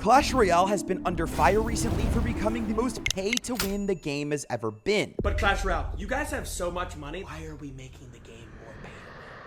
Clash Royale has been under fire recently for becoming the most pay-to-win the game has ever been. But Clash Royale, you guys have so much money. Why are we making the game more pay?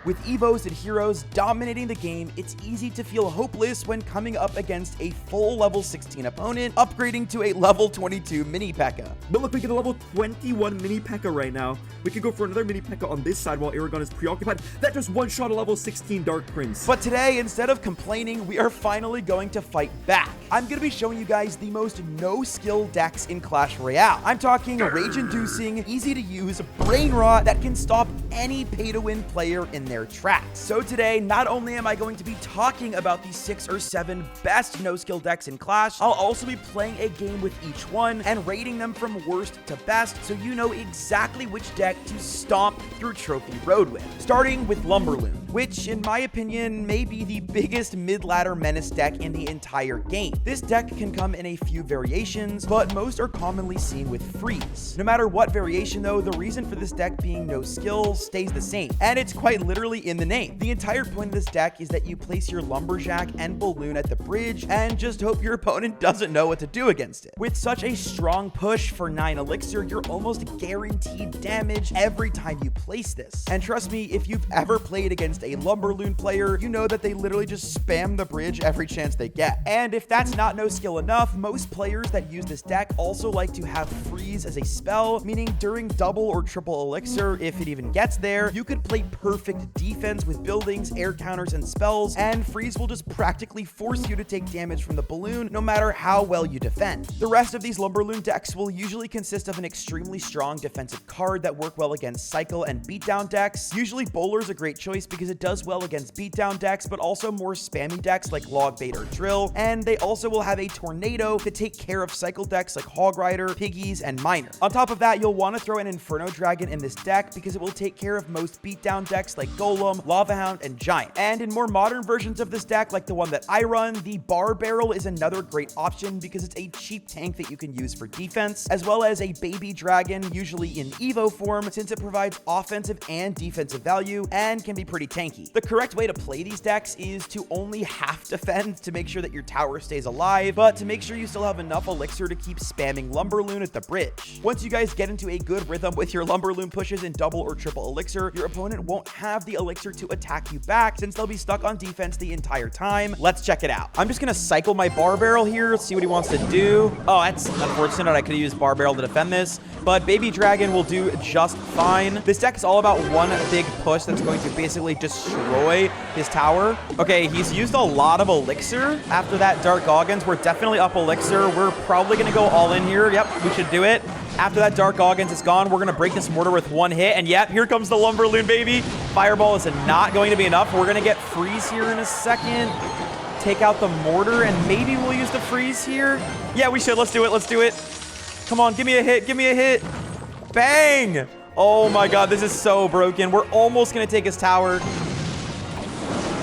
With Evos and heroes dominating the game, it's easy to feel hopeless when coming up against a full level 16 opponent, upgrading to a level 22 mini P.E.K.K.A. But look, we get a level 21 mini P.E.K.K.A right now. We could go for another mini P.E.K.K.A on this side while Aragon is preoccupied. That just one-shot a level 16 Dark Prince. But today, instead of complaining, we are finally going to fight back. I'm going to be showing you guys the most no-skill decks in Clash Royale. I'm talking rage-inducing, easy-to-use brain rot that can stop any pay-to-win player in their tracks. So today, not only am I going to be talking about the 6 or 7 best no-skill decks in Clash, I'll also be playing a game with each one and rating them from worst to best so you know exactly which deck to stomp through Trophy Road with. Starting with LumberLoon, which in my opinion may be the biggest mid-ladder menace deck in the entire game. This deck can come in a few variations, but most are commonly seen with freeze. No matter what variation though, the reason for this deck being no skill stays the same, and it's quite literally in the name. The entire point of this deck is that you place your Lumberjack and Balloon at the bridge and just hope your opponent doesn't know what to do against it. With such a strong push for 9 Elixir, you're almost guaranteed damage every time you place this. And trust me, if you've ever played against a LumberLoon player, you know that they literally just spam the bridge every chance they get. And if that's not no skill enough, most players that use this deck also like to have freeze as a spell, meaning during double or triple Elixir, if it even gets there, you could play perfect defense with buildings, air counters, and spells, and freeze will just practically force you to take damage from the balloon no matter how well you defend. The rest of these LumberLoon decks will usually consist of an extremely strong defensive card that work well against cycle and beatdown decks. Usually Bowler's a great choice because it does well against beatdown decks, but also more spammy decks like Log Bait or Drill, and they also will have a Tornado to take care of cycle decks like Hog Rider, Piggies, and Miner. On top of that, you'll want to throw an Inferno Dragon in this deck because it will take care of most beatdown decks like Golem, Lava Hound, and Giant. And in more modern versions of this deck, like the one that I run, the Bar Barrel is another great option because it's a cheap tank that you can use for defense, as well as a Baby Dragon, usually in Evo form, since it provides offensive and defensive value and can be pretty tanky. The correct way to play these decks is to only half defend to make sure that your tower stays alive, but to make sure you still have enough Elixir to keep spamming LumberLoon at the bridge. Once you guys get into a good rhythm with your LumberLoon pushes in double or triple Elixir, your opponent won't have the Elixir to attack you back since they'll be stuck on defense the entire time. Let's check it out. I'm just gonna cycle my Bar Barrel here, see what he wants to do. Oh, that's unfortunate. I could have used Bar Barrel to defend this, but Baby Dragon will do just fine. This deck is all about one big push that's going to basically destroy his tower. Okay, he's used a lot of Elixir. After that Dark Goggins, we're definitely up Elixir. We're probably gonna go all in here. Yep, we should do it. After that Dark Goggins is gone, we're gonna break this mortar with one hit, and yep, here comes the LumberLoon, baby. Fireball is not going to be enough. We're gonna get freeze here in a second. Take out the mortar, and maybe we'll use the freeze here. Yeah, we should. Let's do it. Let's do it. Come on, give me a hit. Give me a hit. Bang! Oh my god, this is so broken. We're almost gonna take his tower.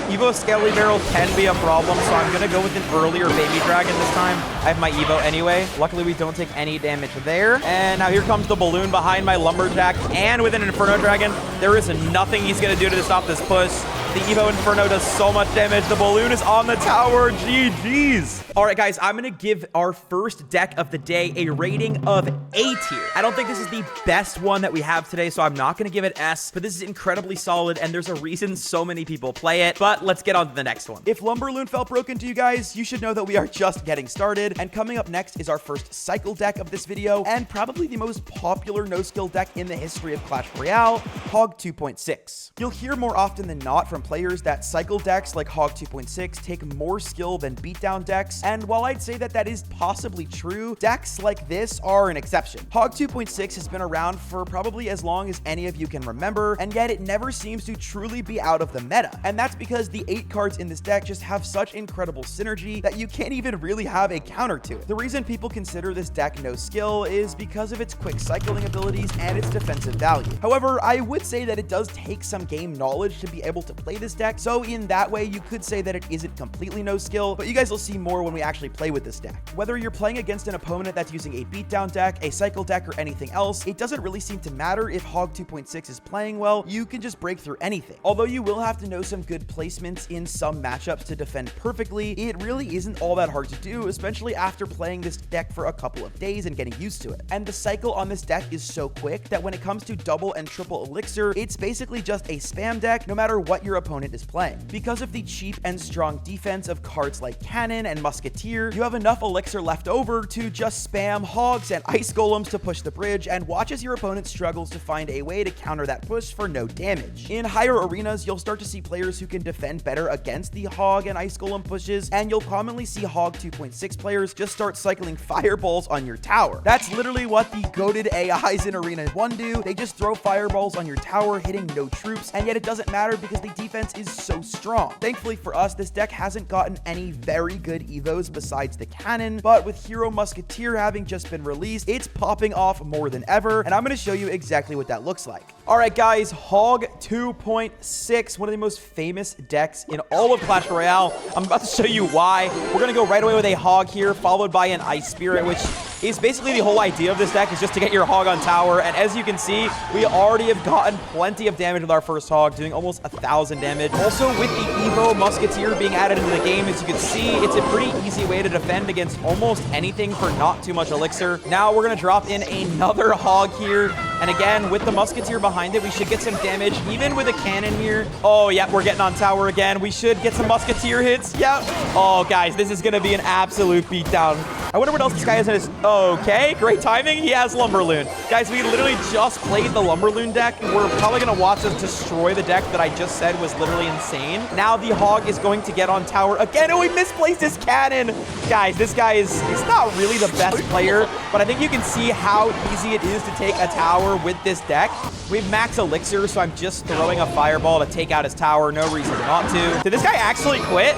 Evo Skelly Barrel can be a problem, so I'm gonna go with an earlier Baby Dragon this time. I have my Evo anyway. Luckily, we don't take any damage there. And now here comes the Balloon behind my Lumberjack, and with an Inferno Dragon, there is nothing he's gonna do to stop this push. The Evo Inferno does so much damage. The Balloon is on the tower. GG's. All right, guys, I'm gonna give our first deck of the day a rating of A tier. I don't think this is the best one that we have today, so I'm not gonna give it S, but this is incredibly solid, and there's a reason so many people play it. But let's get on to the next one. If LumberLoon felt broken to you guys, you should know that we are just getting started, and coming up next is our first cycle deck of this video, and probably the most popular no-skill deck in the history of Clash Royale, Hog 2.6. You'll hear more often than not from players that cycle decks like Hog 2.6 take more skill than beatdown decks, and while I'd say that that is possibly true, decks like this are an exception. Hog 2.6 has been around for probably as long as any of you can remember, and yet it never seems to truly be out of the meta, and that's because the 8 cards in this deck just have such incredible synergy that you can't even really have a counter to it. The reason people consider this deck no skill is because of its quick cycling abilities and its defensive value. However, I would say that it does take some game knowledge to be able to play play this deck. So in that way, you could say that it isn't completely no skill, but you guys will see more when we actually play with this deck. Whether you're playing against an opponent that's using a beatdown deck, a cycle deck, or anything else, it doesn't really seem to matter if Hog 2.6 is playing well. You can just break through anything. Although you will have to know some good placements in some matchups to defend perfectly, it really isn't all that hard to do, especially after playing this deck for a couple of days and getting used to it. And the cycle on this deck is so quick that when it comes to double and triple elixir, it's basically just a spam deck no matter what your opponent is playing. Because of the cheap and strong defense of cards like Cannon and Musketeer, you have enough elixir left over to just spam Hogs and Ice Golems to push the bridge and watch as your opponent struggles to find a way to counter that push for no damage. In higher arenas, you'll start to see players who can defend better against the Hog and Ice Golem pushes, and you'll commonly see Hog 2.6 players just start cycling fireballs on your tower. That's literally what the goated AIs in Arena 1 do. They just throw fireballs on your tower, hitting no troops, and yet it doesn't matter because the defense is so strong. Thankfully for us, this deck hasn't gotten any very good evos besides the Cannon, but with Hero Musketeer having just been released, it's popping off more than ever, and I'm going to show you exactly what that looks like. All right, guys, Hog 2.6, one of the most famous decks in all of Clash Royale. I'm about to show you why. We're going to go right away with a Hog here, followed by an Ice Spirit, which is basically the whole idea of this deck, is just to get your Hog on tower. And as you can see, we already have gotten plenty of damage with our first Hog, doing almost 1,000 damage. Also, with the Evo Musketeer being added into the game, as you can see, it's a pretty easy way to defend against almost anything for not too much elixir. Now we're going to drop in another Hog here. And again, with the Musketeer behind it, we should get some damage, even with a Cannon here. Oh, yeah, we're getting on tower again. We should get some Musketeer hits. Yep. Oh, guys, this is going to be an absolute beatdown. I wonder what else this guy has in his... Okay, great timing. He has LumberLoon. Guys, we literally just played the LumberLoon deck. We're probably going to watch us destroy the deck that I just said was literally insane. Now the Hog is going to get on tower again. Oh, he misplaced his Cannon. Guys, this guy is not really the best player, but I think you can see how easy it is to take a tower with this deck. We have max elixir, so I'm just throwing a fireball to take out his tower. No reason not to. Did this guy actually quit?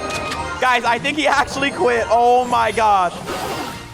Guys, I think he actually quit. Oh my gosh.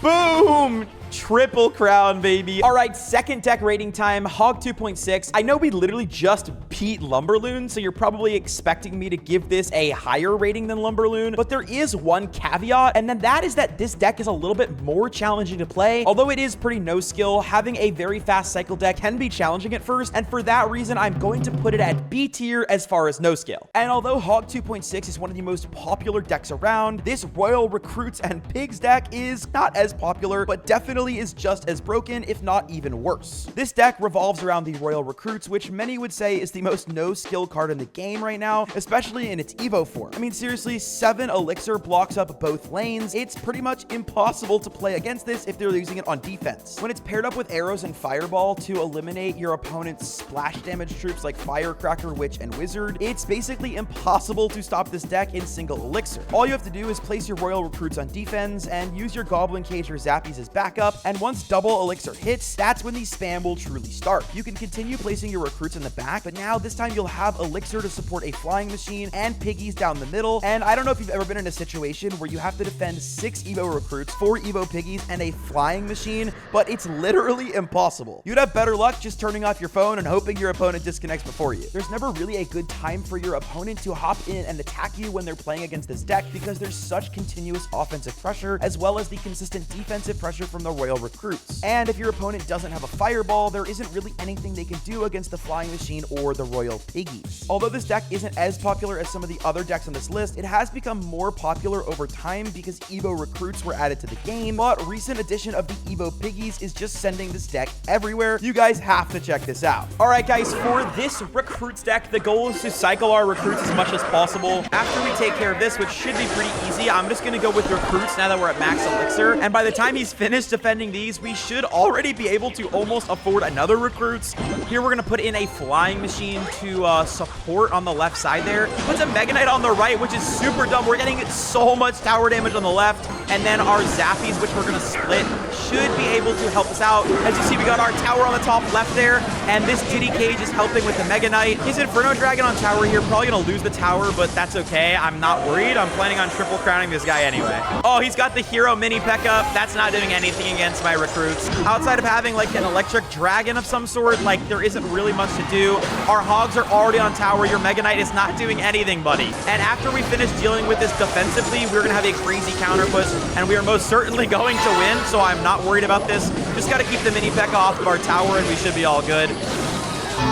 Boom! Triple crown, baby. All right, second deck rating time, Hog 2.6. I know we literally just beat LumberLoon, so you're probably expecting me to give this a higher rating than LumberLoon, but there is one caveat, and then that is that this deck is a little bit more challenging to play. Although it is pretty no skill, having a very fast cycle deck can be challenging at first, and for that reason, I'm going to put it at B tier as far as no skill. And although Hog 2.6 is one of the most popular decks around, this Royal Recruits and Pigs deck is not as popular, but definitely is just as broken, if not even worse. This deck revolves around the Royal Recruits, which many would say is the most no-skill card in the game right now, especially in its Evo form. I mean, seriously, 7 elixir blocks up both lanes. It's pretty much impossible to play against this if they're using it on defense. When it's paired up with arrows and fireball to eliminate your opponent's splash damage troops like Firecracker, Witch, and Wizard, it's basically impossible to stop this deck in single elixir. All you have to do is place your Royal Recruits on defense and use your Goblin Cage or Zappies as backup, and once double elixir hits, that's when the spam will truly start. You can continue placing your recruits in the back, but now this time you'll have elixir to support a flying machine and piggies down the middle. And I don't know if you've ever been in a situation where you have to defend 6 Evo recruits, 4 Evo piggies, and a flying machine, but it's literally impossible. You'd have better luck just turning off your phone and hoping your opponent disconnects before you. There's never really a good time for your opponent to hop in and attack you when they're playing against this deck because there's such continuous offensive pressure as well as the consistent defensive pressure from the Royal Recruits. And if your opponent doesn't have a fireball, there isn't really anything they can do against the flying machine or the Royal Piggies. Although this deck isn't as popular as some of the other decks on this list, it has become more popular over time because Evo Recruits were added to the game, but recent addition of the Evo Piggies is just sending this deck everywhere. You guys have to check this out. All right, guys, for this Recruits deck, the goal is to cycle our Recruits as much as possible. After we take care of this, which should be pretty easy, I'm just going to go with Recruits now that we're at max elixir, and by the time he's finished defending these, we should already be able to almost afford another Recruits. Here we're going to put in a flying machine to support on the left side there. He puts a Mega Knight on the right, which is super dumb. We're getting so much tower damage on the left, and then our Zappies, which we're going to split, should be able to help us out. As you see, we got our tower on the top left there, and this Titty Cage is helping with the Mega Knight. His Inferno Dragon on tower here, probably going to lose the tower, but that's okay. I'm not worried. I'm planning on triple crowning this guy anyway. Oh, he's got the Hero Mini P.E.K.K.A. That's not doing anything against against my recruits. Outside of having like an electric dragon of some sort, like there isn't really much to do. Our hogs are already on tower. Your Mega Knight is not doing anything, buddy. And after we finish dealing with this defensively, we're gonna have a crazy counter push, and we are most certainly going to win, so I'm not worried about this. Just gotta keep the mini P.E.K.K.A off of our tower, and we should be all good.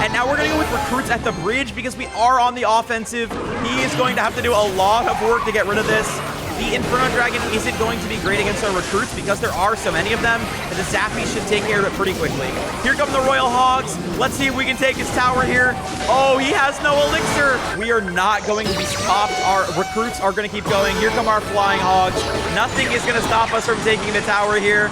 And now we're going to go with recruits at the bridge because we are on the offensive. He is going to have to do a lot of work to get rid of this. The Inferno Dragon isn't going to be great against our recruits because there are so many of them, and the Zappy should take care of it pretty quickly. Here come the Royal Hogs. Let's see if we can take his tower here. Oh, he has no elixir. We are not going to be stopped. Our recruits are going to keep going. Here come our Flying Hogs. Nothing is going to stop us from taking the tower here.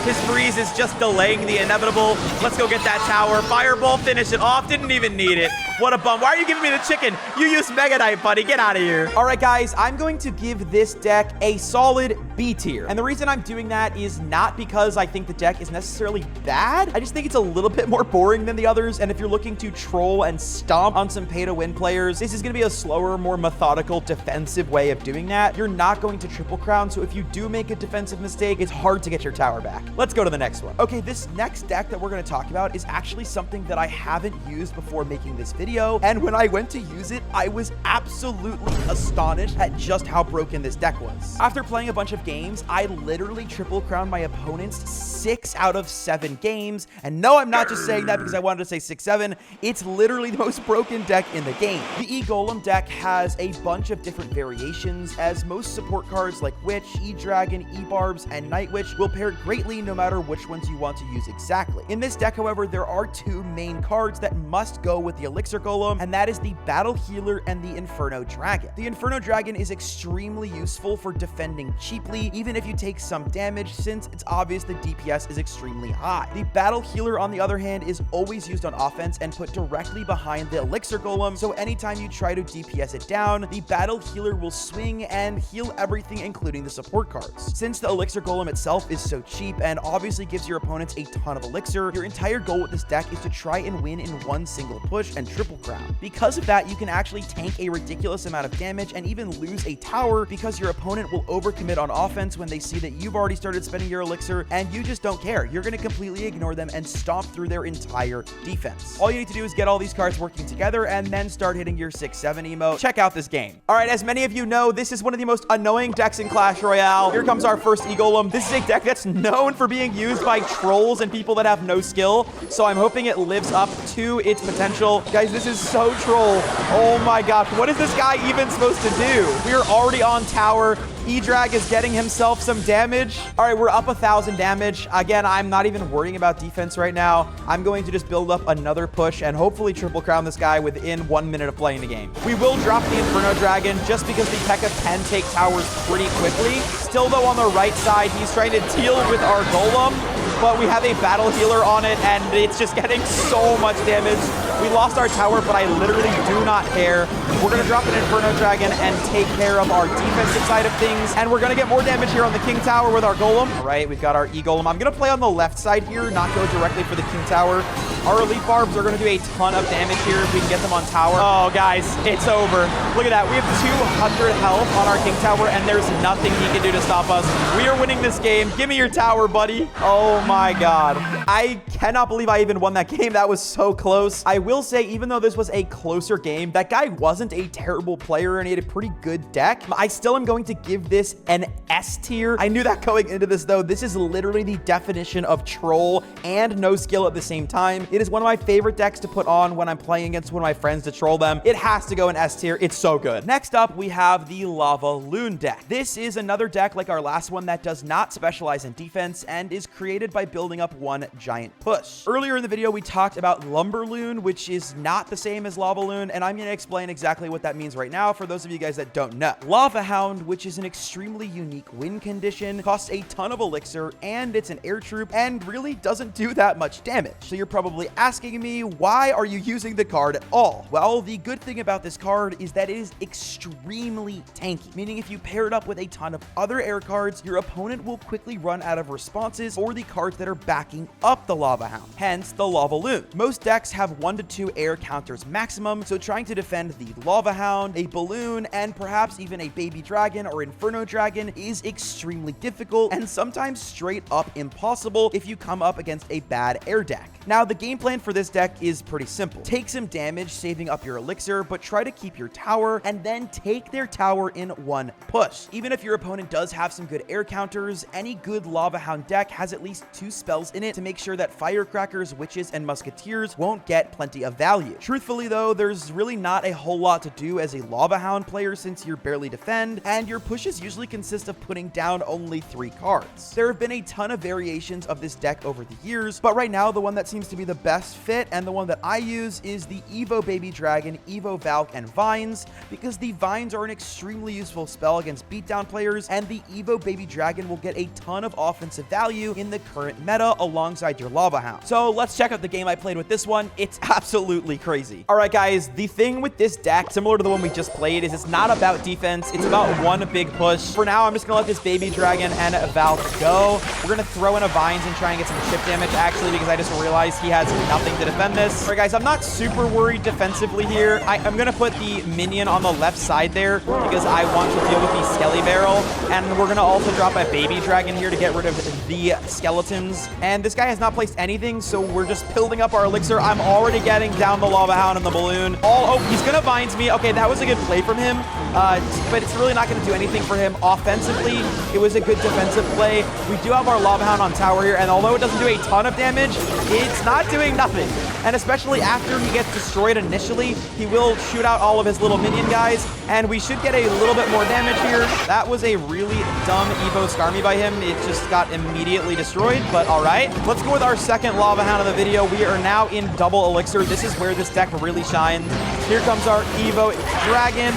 His freeze is just delaying the inevitable. Let's go get that tower. Fireball, finish it off. Didn't even need it. What a bum. Why are you giving me the chicken? You used Mega Knight, buddy. Get out of here. All right, guys. I'm going to give this deck a solid B tier. And the reason I'm doing that is not because I think the deck is necessarily bad. I just think it's a little bit more boring than the others. And if you're looking to troll and stomp on some pay-to-win players, this is going to be a slower, more methodical, defensive way of doing that. You're not going to Triple Crown. So if you do make a defensive mistake, it's hard to get your tower back. Let's go to the next one. Okay, this next deck that we're going to talk about is actually something that I haven't used before making this video. And when I went to use it, I was absolutely astonished at just how broken this deck was. After playing a bunch of games, I literally triple crowned my opponents 6 out of 7 games. And no, I'm not just saying that because I wanted to say 6-7. It's literally the most broken deck in the game. The E-Golem deck has a bunch of different variations, as most support cards like Witch, E-Dragon, E-Barbs, and Night Witch will pair greatly no matter which ones you want to use exactly. In this deck, however, there are 2 main cards that must go with the Elixir Golem, and that is the Battle Healer and the Inferno Dragon. The Inferno Dragon is extremely useful for defending cheaply, even if you take some damage, since it's obvious the DPS is extremely high. The Battle Healer, on the other hand, is always used on offense and put directly behind the Elixir Golem, so anytime you try to DPS it down, the Battle Healer will swing and heal everything, including the support cards. Since the Elixir Golem itself is so cheap and obviously gives your opponents a ton of elixir, your entire goal with this deck is to try and win in one single push and triple crown. Because of that, you can actually tank a ridiculous amount of damage and even lose a tower because your opponent will overcommit on offense when they see that you've already started spending your elixir and you just don't care. You're going to completely ignore them and stomp through their entire defense. All you need to do is get all these cards working together and then start hitting your 6-7 emote. Check out this game. All right, as many of you know, this is one of the most annoying decks in Clash Royale. Here comes our first E-Golem. This is a deck that's known for being used by trolls and people that have no skill, so I'm hoping it lives up to its potential. Guys, this is so troll. Oh my gosh, what is this guy even supposed to do? We are already on tower. E-Drag is getting himself some damage. All right, we're up 1,000 damage. Again, I'm not even worrying about defense right now. I'm going to just build up another push and hopefully triple crown this guy within 1 minute of playing the game. We will drop the Inferno Dragon just because the P.E.K.K.A can take towers pretty quickly. Still, though, on the right side, he's trying to deal with our Golem, but we have a Battle Healer on it, and it's just getting so much damage. We lost our tower, but I literally do not care. We're going to drop an Inferno Dragon and take care of our defensive side of things, and we're going to get more damage here on the King Tower with our Golem. All right, we've got our E-Golem. I'm going to play on the left side here, not go directly for the King Tower. Our Elite Barbs are going to do a ton of damage here if we can get them on tower. Oh, guys, it's over. Look at that. We have 200 health on our King Tower, and there's nothing he can do to stop us. We are winning this game. Give me your tower, buddy. Oh, my God. I cannot believe I even won that game. That was so close. I will say, even though this was a closer game, that guy wasn't a terrible player, and he had a pretty good deck. I still am going to give this an S tier. I knew that going into this, though. This is literally the definition of troll and no skill at the same time. It is one of my favorite decks to put on when I'm playing against one of my friends to troll them. It has to go in S tier. It's so good. Next up, we have the LavaLoon deck. This is another deck like our last one that does not specialize in defense and is created by building up one giant push. Earlier in the video, we talked about LumberLoon, which is not the same as LavaLoon, and I'm going to explain exactly what that means right now for those of you guys that don't know. Lava Hound, which is an extremely unique win condition, costs a ton of elixir, and it's an air troop, and really doesn't do that much damage. So you're probably probably asking me, why are you using the card at all? Well, the good thing about this card is that it is extremely tanky, meaning if you pair it up with a ton of other air cards, your opponent will quickly run out of responses for the cards that are backing up the Lava Hound, hence the LavaLoon. Most decks have 1 to 2 air counters maximum, so trying to defend the Lava Hound, a balloon, and perhaps even a baby dragon or inferno dragon is extremely difficult and sometimes straight up impossible if you come up against a bad air deck. Now, the game plan for this deck is pretty simple. Take some damage saving up your elixir, but try to keep your tower and then take their tower in one push. Even if your opponent does have some good air counters, any good Lava Hound deck has at least 2 spells in it to make sure that firecrackers, witches, and musketeers won't get plenty of value. Truthfully though, there's really not a whole lot to do as a Lava Hound player since you're barely defend, and your pushes usually consist of putting down only 3 cards. There have been a ton of variations of this deck over the years, but right now the one that seems to be the best fit and the one that I use is the Evo Baby Dragon, Evo Valk, and Vines, because the Vines are an extremely useful spell against beatdown players, and the Evo Baby Dragon will get a ton of offensive value in the current meta alongside your Lava Hound. So let's check out the game I played with this one. It's absolutely crazy. All right, guys, the thing with this deck, similar to the one we just played, is it's not about defense. It's about one big push. For now, I'm just gonna let this Baby Dragon and Valk go. We're gonna throw in a Vines and try and get some chip damage, actually, because I just realized he has nothing to defend this. All right, guys, I'm not super worried defensively here. I'm gonna put the minion on the left side there because I want to deal with the Skelly Barrel, and we're gonna also drop a Baby Dragon here to get rid of the skeletons. And this guy has not placed anything, so we're just building up our elixir. I'm already getting down the Lava Hound and the balloon. Oh, he's gonna Vines me. Okay, that was a good play from him, but it's really not gonna do anything for him offensively. It was a good defensive play. We do have our Lava Hound on tower here, and although it doesn't do a ton of damage, it's not doing nothing. And especially after he gets destroyed initially, he will shoot out all of his little minion guys, and we should get a little bit more damage here. That was a really dumb Evo Skarmy by him. It just got immediately destroyed, but all right. Let's go with our second Lava Hound of the video. We are now in double elixir. This is where this deck really shines. Here comes our Evo Dragon.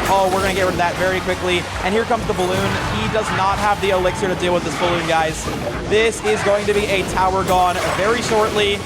Oh, we're going to get rid of that very quickly. And here comes the balloon. He does not have the elixir to deal with this balloon, guys. This is going to be a tower gone very shortly.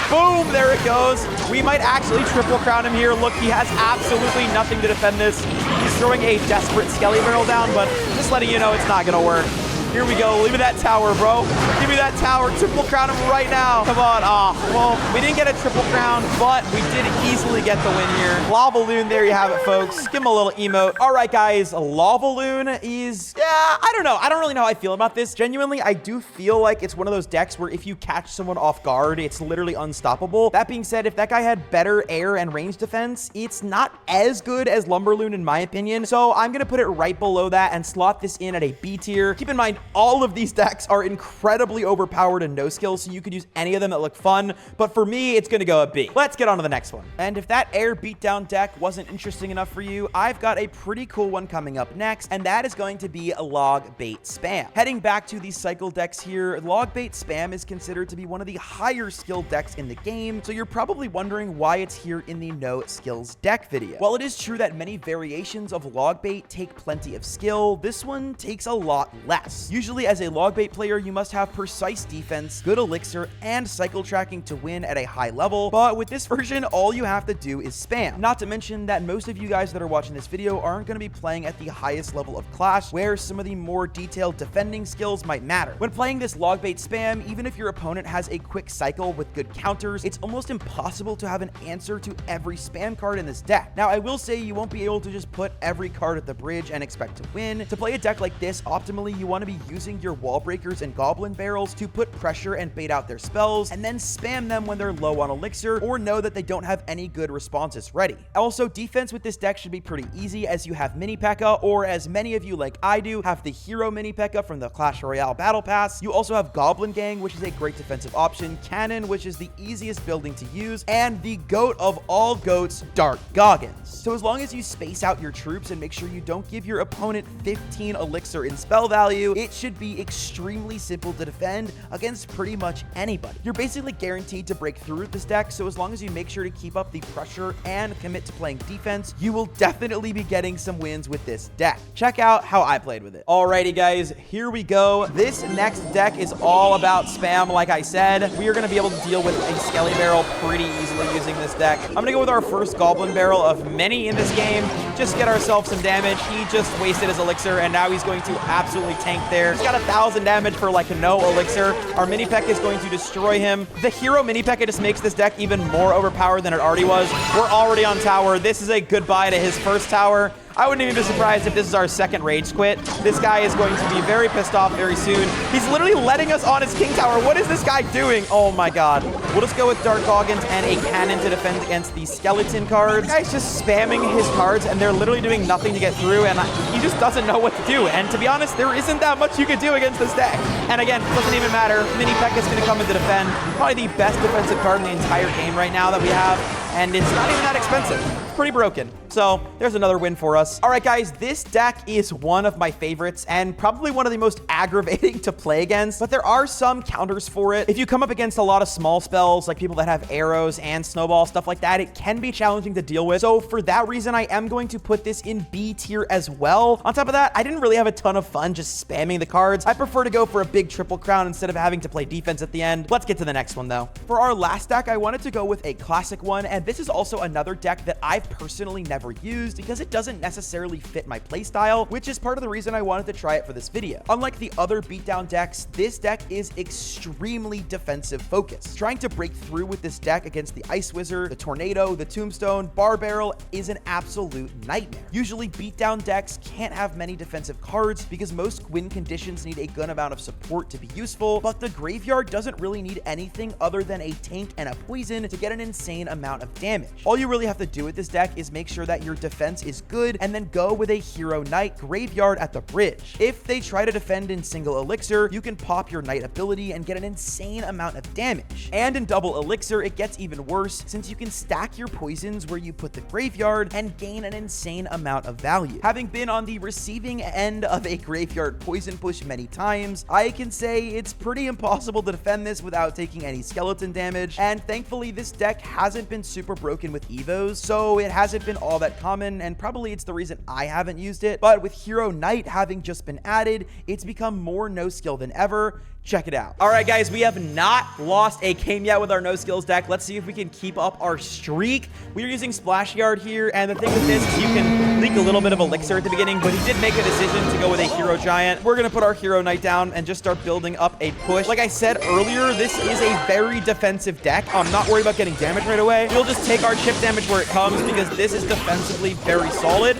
Boom, there it goes. We might actually triple crown him here. Look, he has absolutely nothing to defend this. He's throwing a desperate Skelly Barrel down, but just letting you know it's not going to work. Here we go. Leave me that tower, bro. Give me that tower. Triple crown him right now. Come on. Well, we didn't get a triple crown, but we did easily get the win here. LavaLoon, there you have it, folks. Give him a little emote. All right, guys. LavaLoon is, I don't know. I don't really know how I feel about this. Genuinely, I do feel like it's one of those decks where if you catch someone off guard, it's literally unstoppable. That being said, if that guy had better air and range defense, it's not as good as LumberLoon in my opinion. So I'm going to put it right below that and slot this in at a B tier. Keep in mind, all of these decks are incredibly overpowered and no skill, so you could use any of them that look fun, but for me, it's gonna go a B. Let's get on to the next one. And if that air beatdown deck wasn't interesting enough for you, I've got a pretty cool one coming up next, and that is going to be a Log Bait Spam. Heading back to the cycle decks here, Log Bait Spam is considered to be one of the higher skill decks in the game, so you're probably wondering why it's here in the no skills deck video. While it is true that many variations of Log Bait take plenty of skill, this one takes a lot less. Usually as a Log Bait player, you must have precise defense, good elixir, and cycle tracking to win at a high level, but with this version, all you have to do is spam. Not to mention that most of you guys that are watching this video aren't going to be playing at the highest level of Clash, where some of the more detailed defending skills might matter. When playing this Log Bait Spam, even if your opponent has a quick cycle with good counters, it's almost impossible to have an answer to every spam card in this deck. Now, I will say you won't be able to just put every card at the bridge and expect to win. To play a deck like this optimally, you want to be using your wall breakers and goblin barrels to put pressure and bait out their spells, and then spam them when they're low on elixir or know that they don't have any good responses ready. Also, defense with this deck should be pretty easy as you have mini P.E.K.K.A, or as many of you like I do, have the hero mini P.E.K.K.A from the Clash Royale Battle Pass. You also have Goblin Gang, which is a great defensive option, Cannon, which is the easiest building to use, and the goat of all goats, Dark Goggins. So as long as you space out your troops and make sure you don't give your opponent 15 elixir in spell value, it it should be extremely simple to defend against pretty much anybody. You're basically guaranteed to break through with this deck, so as long as you make sure to keep up the pressure and commit to playing defense, you will definitely be getting some wins with this deck. Check out how I played with it. Alrighty guys, here we go. This next deck is all about spam, like I said. We are going to be able to deal with a Skelly Barrel pretty easily using this deck. I'm going to go with our first Goblin Barrel of many in this game. Just get ourselves some damage. He just wasted his Elixir, and now he's going to absolutely tank there. He's got 1,000 damage for like no Elixir. Our Mini P.E.K.K.A is going to destroy him. The Hero Mini P.E.K.K.A just makes this deck even more overpowered than it already was. We're already on tower. This is a goodbye to his first tower. I wouldn't even be surprised if this is our second Rage Quit. This guy is going to be very pissed off very soon. He's literally letting us on his King Tower. What is this guy doing? Oh my god. We'll just go with Dark Goggins and a Cannon to defend against the Skeleton cards. This guy's just spamming his cards, and they're literally doing nothing to get through, and he just doesn't know what to do. And to be honest, there isn't that much you could do against this deck. And again, it doesn't even matter. Mini P.E.K.K.A is going to come in to defend. Probably the best defensive card in the entire game right now that we have, and it's not even that expensive. It's pretty broken. So there's another win for us. All right, guys, this deck is one of my favorites and probably one of the most aggravating to play against, but there are some counters for it. If you come up against a lot of small spells, like people that have arrows and snowball, stuff like that, it can be challenging to deal with. So for that reason, I am going to put this in B tier as well. On top of that, I didn't really have a ton of fun just spamming the cards. I prefer to go for a big triple crown instead of having to play defense at the end. Let's get to the next one though. For our last deck, I wanted to go with a classic one, and this is also another deck that I've personally never used because it doesn't necessarily fit my playstyle, which is part of the reason I wanted to try it for this video. Unlike the other beatdown decks, this deck is extremely defensive focused. Trying to break through with this deck against the Ice Wizard, the Tornado, the Tombstone, Bar Barrel is an absolute nightmare. Usually beatdown decks can't have many defensive cards because most win conditions need a good amount of support to be useful, but the graveyard doesn't really need anything other than a tank and a poison to get an insane amount of damage. All you really have to do with this deck is make sure that your defense is good and then go with a Hero Knight graveyard at the bridge. If they try to defend in single Elixir, you can pop your Knight ability and get an insane amount of damage. And in double Elixir, it gets even worse since you can stack your poisons where you put the graveyard and gain an insane amount of value. Having been on the receiving end of a graveyard poison push many times, I can say it's pretty impossible to defend this without taking any skeleton damage, and thankfully this deck hasn't been super broken with Evos, so it hasn't been all that common, and probably it's the reason I haven't used it. But with Hero Knight having just been added, it's become more no skill than ever. Check it out. All right, guys, we have not lost a game yet with our no skills deck. Let's see if we can keep up our streak. We are using Splash Yard here, and the thing with this is you can leak a little bit of Elixir at the beginning, but he did make a decision to go with a Hero Giant. We're going to put our Hero Knight down and just start building up a push. Like I said earlier, this is a very defensive deck. I'm not worried about getting damage right away. We'll just take our chip damage where it comes because this is defensively very solid.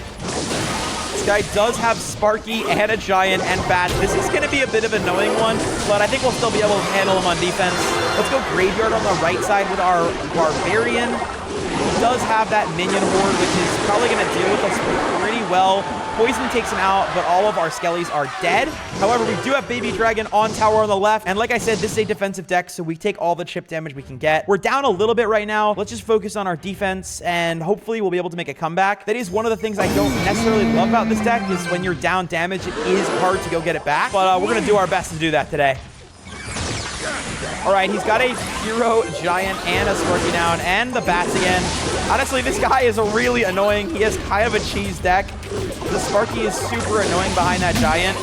This guy does have Sparky and a Giant and Bats. This is going to be a bit of an annoying one, but I think we'll still be able to handle him on defense. Let's go Graveyard on the right side with our Barbarian. He does have that Minion Horde, which is probably going to deal with us pretty well. Poison takes him out, but all of our Skellies are dead. However, we do have Baby Dragon on tower on the left. And like I said, this is a defensive deck, so we take all the chip damage we can get. We're down a little bit right now. Let's just focus on our defense, and hopefully we'll be able to make a comeback. That is one of the things I don't necessarily love about this deck, is when you're down damage, it is hard to go get it back. But we're going to do our best to do that today. All right, he's got a Hero Giant and a Sparky down, and the Bats again. Honestly, this guy is really annoying. He has kind of a cheese deck. The Sparky is super annoying behind that Giant.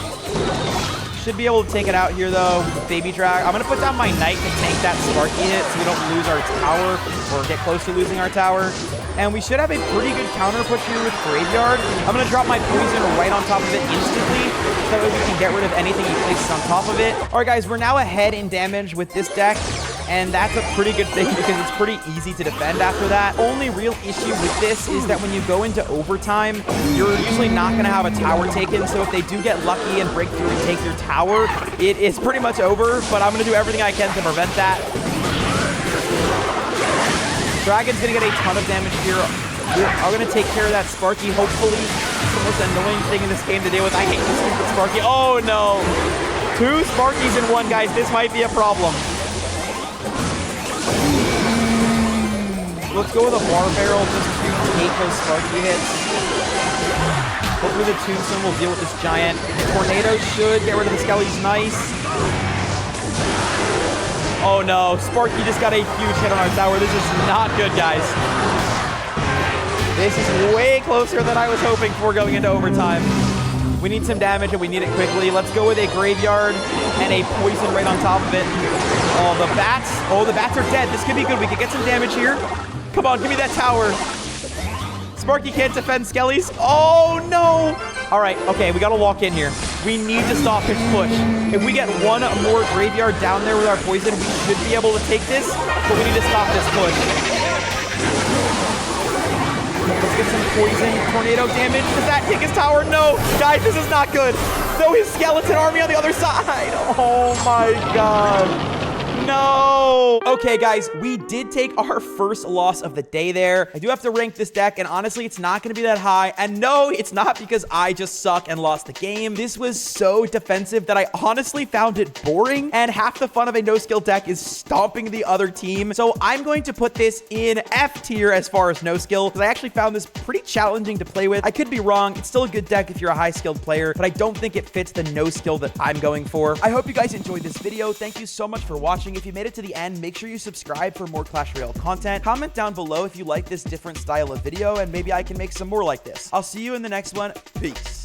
Should be able to take it out here, though. Baby Drag. I'm going to put down my Knight to tank that Sparky hit so we don't lose our tower or get close to losing our tower. And we should have a pretty good counter push here with Graveyard. I'm going to drop my Poison right on top of it instantly, so that way we can get rid of anything he places on top of it. All right, guys, we're now ahead in damage with this deck, and that's a pretty good thing because it's pretty easy to defend after that. Only real issue with this is that when you go into overtime, you're usually not going to have a tower taken, so if they do get lucky and break through and take your tower, it is pretty much over, but I'm going to do everything I can to prevent that. Dragon's going to get a ton of damage here. We're going to take care of that Sparky, hopefully. It's the most annoying thing in this game to deal with. I hate this stupid Sparky. Oh, no. 2 Sparkies in one, guys. This might be a problem. Let's go with a Bar Barrel just to take those Sparky hits. Hopefully the Tombstone will deal with this giant. Tornado should get rid of the skellies. Nice. Oh no, Sparky just got a huge hit on our tower. This is not good, guys. This is way closer than I was hoping for going into overtime. We need some damage, and we need it quickly. Let's go with a Graveyard and a Poison right on top of it. Oh, the bats. Oh, the bats are dead. This could be good. We could get some damage here. Come on, give me that tower. Sparky can't defend skellies. Oh, no. All right, okay, we got to walk in here. We need to stop his push. If we get one more Graveyard down there with our Poison, we should be able to take this, but we need to stop this push. Let's get some Poison Tornado damage. Does that take his tower? No. Guys, this is not good. No, his skeleton army on the other side. Oh, my God. No. Okay, guys, we did take our first loss of the day there. I do have to rank this deck, and honestly, it's not going to be that high. And no, it's not because I just suck and lost the game. This was so defensive that I honestly found it boring, and half the fun of a no-skill deck is stomping the other team. So I'm going to put this in F tier as far as no-skill, because I actually found this pretty challenging to play with. I could be wrong. It's still a good deck if you're a high-skilled player, but I don't think it fits the no-skill that I'm going for. I hope you guys enjoyed this video. Thank you so much for watching. If you made it to the end, make sure you subscribe for more Clash Royale content. Comment down below if you like this different style of video, and maybe I can make some more like this. I'll see you in the next one. Peace.